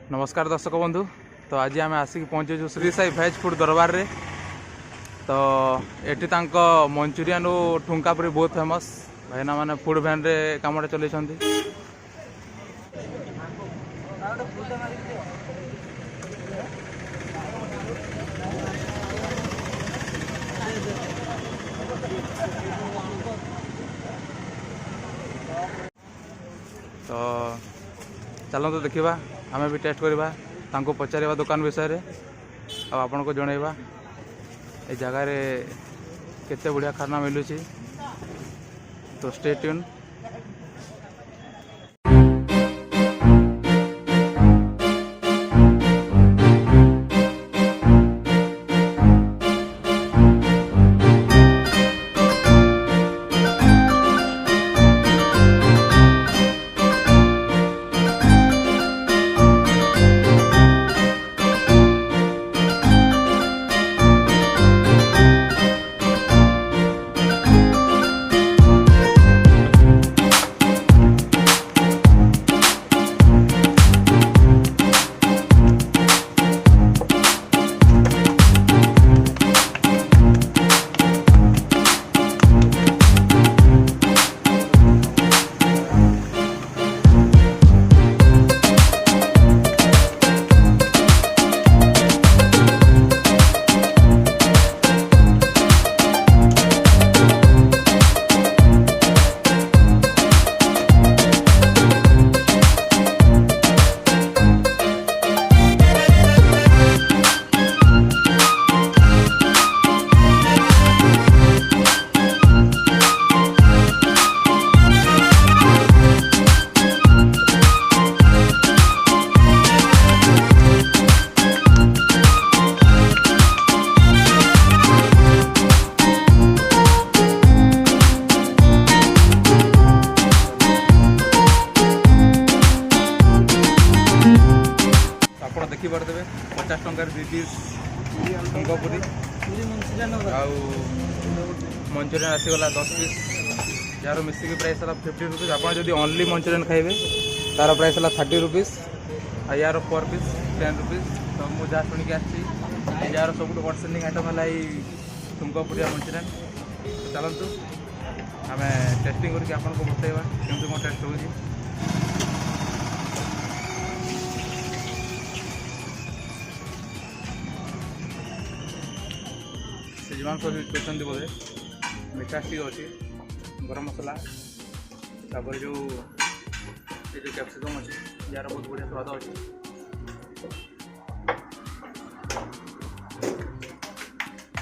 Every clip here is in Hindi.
नमस्कार दर्शक बंधु। तो आज आम आसिक पहुँचु श्री साई भेज फूड दरबार रे। तो एटी मंचूरियन और ठुंका पूरी बहुत फेमस भाईना माने फूड भैन रे काम चल। तो चलते देखा आम भी टेस्ट करवा पचार दुकान विषय रे आपन को जनइबा ए जगार केते बढ़िया खाना मिलूँ। तो स्टे ट्यून। देखिपे 50 टंकार 2 पीस पूरी मंचूरियन आसीगला 10 पीस यार मिसिक प्राइस है 50 रुपीज। आप ओनली मंचूरियन खाइबे तार प्राइस है 30 रुपीज यार पर पीस 10 रुपीज। तो मुझे जहाँ शुणिक आसी यार सब वर्ड सेलिंग आइटम है ठुंकापुरिया मंचूरियन। तो चलतु आम टेस्टिंग करके आपको बताइबा केमती कौन टेस्ट होगी। सेजवान सॉस यूज करते बोधे मिठा टी अच्छी गरम मसला तापर जो कैप्सिकम अच्छी यार बहुत बढ़िया स्वाद अच्छे।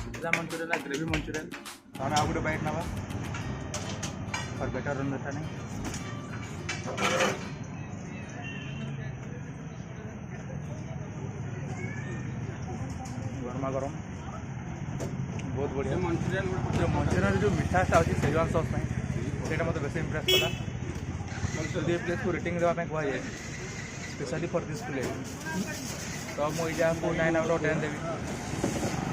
पिज्जा मंचूरियन ग्रेवी मंचूरियन तो आम गोटे बाइट ना फॉर बेटर अंडरस्टैंडिंग। गरमा गरम बहुत बढ़िया मंचूरियन जो मिठासा अच्छी सेजवान सॉस से मत बेस इम्प्रेस कला। जो प्लेस को रेटिंग देवाई कहुए स्पेशली फॉर दिस प्लेस तो मुझे यहाँ को 9 आउट ऑफ 10 देवी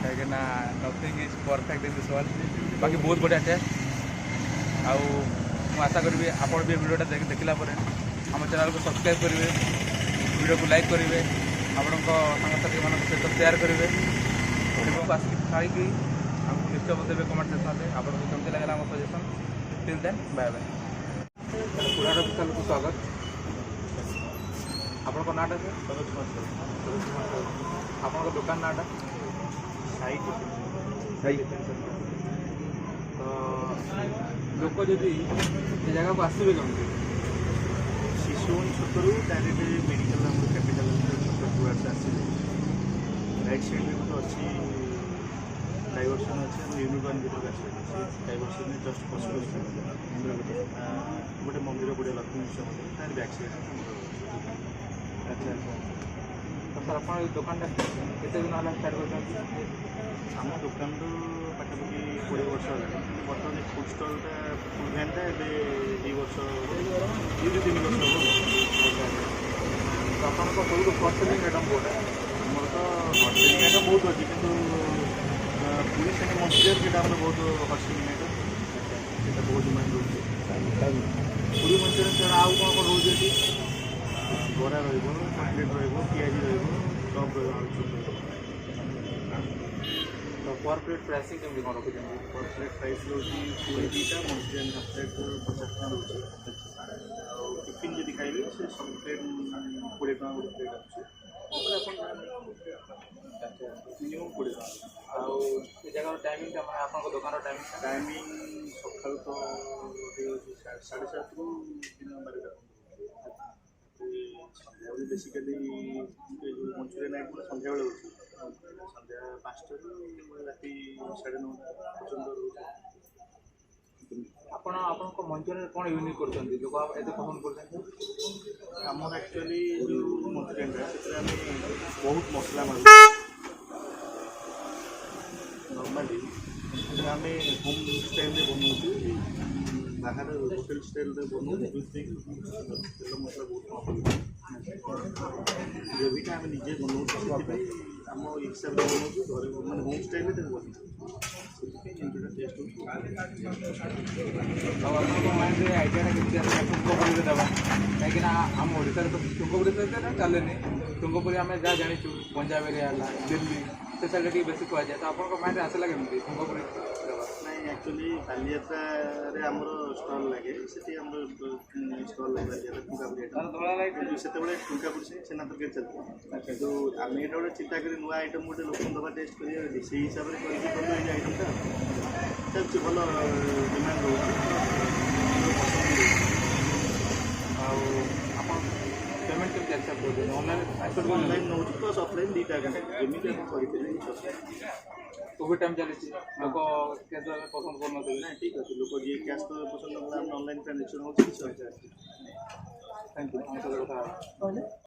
कहीं nothing is perfect in this world. बाकी बहुत बढ़िया टेस्ट आशा करी आप वीडियोटा देखला आम चैनल को सब्सक्राइब करेंगे वीडियो को लाइक करेंगे आपण सांगसाथी मान सहित शेयर करेंगे वीडियो को आसिक खाई आपको निश्चय बताइए कमेंट सेक्शन में आपको केमती लगे आम suggestion. Till then bye bye. पुराना चैनल को स्वागत। आपन नाटा आप दुकान नाटा तो लोक जदि से जगह को आसवे कमी शिशु छोटू डायरेक्ट मेडिकल कैपिटल छोट आसवे राइट साइड में गोटे अच्छी डाइवर्सन अच्छे यूनिकॉर्न भर डाइवर्सन में जस्ट पॉसिबल गोटे मंदिर गोटे लक्ष्मी तार बैक साइड। अच्छा तो सर आप दुकान केते दिन है स्टार्ट कर आम दुकान तो पाखापाखि 20 वर्ष है बर्तमान फुड स्टलटा फुड भैनटा ए 2 वर्ष 2-3 वर्ष हम। तो आपको सब हट सेलिंग आइटम कौटा आमर तो हट सेलिंग आइटम बहुत अच्छी कि पूरी से मंचूरियन जो बहुत हट सेलिंग आइटम से बहुत डिमांड रोचे पूरी मंचूरियन आउ कौन कौन रोचे ବରା ରହିବ, କଟଲେଟ୍ ରହିବ, ପିଆଜି ରହିବ, ଚପ୍ ରହିବ, ଆଳୁଚପ୍ ରହିବ। ତ ପର୍ ପ୍ଲେଟ୍ ପ୍ରାଇସିଂ କେମିତି କ'ଣ ରଖୁଛନ୍ତି? ପର୍ ପ୍ଲେଟ୍ ପ୍ରାଇସ୍ ରହୁଛି 22ଟା, ମଞ୍ଚୁରିଆନ୍ ହାଫ୍ ପ୍ଲେଟ୍ 50 ଟଙ୍କା ରହୁଛି। ଆଉ ଟିଫିନ୍ ଯଦି ଖାଇବେ ସେ ସବୁ ପ୍ଲେଟ୍ 20 ଟଙ୍କା ଗୋଟେ ପ୍ଲେଟ୍ ଆସୁଛି। ମିନିମମ୍ 20 ଟଙ୍କା। ଆଉ ଏ ଜାଗାର ଟାଇମିଂଟା ମାନେ ଆପଣଙ୍କ ଦୋକାନର ଟାଇମିଂଟା? टाइमिंग सकाल तो 7:30 दिन 12टा सन्ध्या बेसिकली मंचुरियन आइटम सन्ध्या बेले होती सन्ध्या 5टा राति 9:30 पर्यंत रोचे। ଆପଣ ଆପଣଙ୍କ ମଞ୍ଚୁରିଆନରେ କ'ଣ ୟୁନିକ୍ କରୁଛନ୍ତି ଲୋକ ଏତେ ପସନ୍ଦ କରୁଛନ୍ତି? आमर एक्चुअली जो मंचुरियन से बहुत मसला मारू नॉर्मली आम होम स्टाइल बनाऊँ बाहर होटेल स्टाइल बनाऊँ तेल मसला बहुत कम ग्रेवीटा आम निजे बनाऊँ आम हिसाब से बनाऊँ घर मैंने होम स्टाइल बनाऊँ टेस्ट ଆଉ ଆପଣଙ୍କ ମାଇଣ୍ଡରେ ଆଇଡ଼ିଆଟା କେମିତି ଆସିଲା ଟୁଙ୍ଗପୁରୀରେ ଦେବା? କାହିଁକିନା ଆମ ଓଡ଼ିଶାରେ ତ ଟୁଙ୍ଗପୁରୀ ସହିତ ଚାଲେନି। ଟୁଙ୍ଗପୁରୀ ଆମେ ଯାହା ଜାଣିଛୁ ପଞ୍ଜାବ ଏରିଆ ହେଲା, ଦିଲ୍ଲୀ ସେ ସାଇଡ଼୍ରେ ଟିକେ ବେଶୀ କୁହାଯାଏ। ତ ଆପଣଙ୍କ ମାଇଣ୍ଡରେ ଆସିଲା କେମିତି ଟୁଙ୍ଗପୁରୀ ଦେବା? ନାଇଁ ଆକ୍ଚୁଆଲି ବାଲିଯାତ୍ରାରେ ଆମର ଷ୍ଟଲ୍ ଲାଗେ ସେଠି ଆମର ଷ୍ଟଲ୍ ଲାଗେ ବାଲିଯାତ୍ରା ଟୁଙ୍କାପୁରୀ କିନ୍ତୁ ସେତେବେଳେ ଟୁଙ୍କାପୁରୀ ସେ ଛେନା ତରକାରୀ ଚାଲିଥିଲା। କିନ୍ତୁ ଆମେ ଏଇଟା ଗୋଟେ ଚିନ୍ତା କରି ନୂଆ ଆଇଟମ୍ ଗୋଟେ ଲୋକଙ୍କୁ ଦେବା ଟେଷ୍ଟ କରିବା ସେଇ ହିସାବରେ କରିକି କଲୁ ଏଇ ଆଇଟମ୍ଟା ଚାଲିଛି ଭଲ ଡିମାଣ୍ଡ ରହୁଛି ଆଉ ଆପଣ ପେମେଣ୍ଟ କେମିତି ଆକ୍ସେପ୍ଟ କରୁଛନ୍ତି? ଅନଲାଇନ୍ ନେଉଛି ପ୍ଲସ୍ ଅଫଲାଇନ୍ ଦୁଇଟା ଯେମିତି ଆପଣ କରିପାରିବେ କୋଭିଡ଼ ଟାଇମ୍ ଚାଲିଛି ଲୋକ କ୍ୟାସ୍ ପସନ୍ଦ କରୁନଥିବେ। ନାଇଁ ଠିକ୍ ଅଛି ଲୋକ ଯିଏ କ୍ୟାସ୍ ପସନ୍ଦ କଲା ଆମେ ଅନଲାଇନ୍ ଟ୍ରାଞ୍ଜାକ୍ସନ୍ ହେଉଛି କିଛି ଅଛି। ଥ୍ୟାଙ୍କ ୟୁ ଆମ ସହିତ କଥା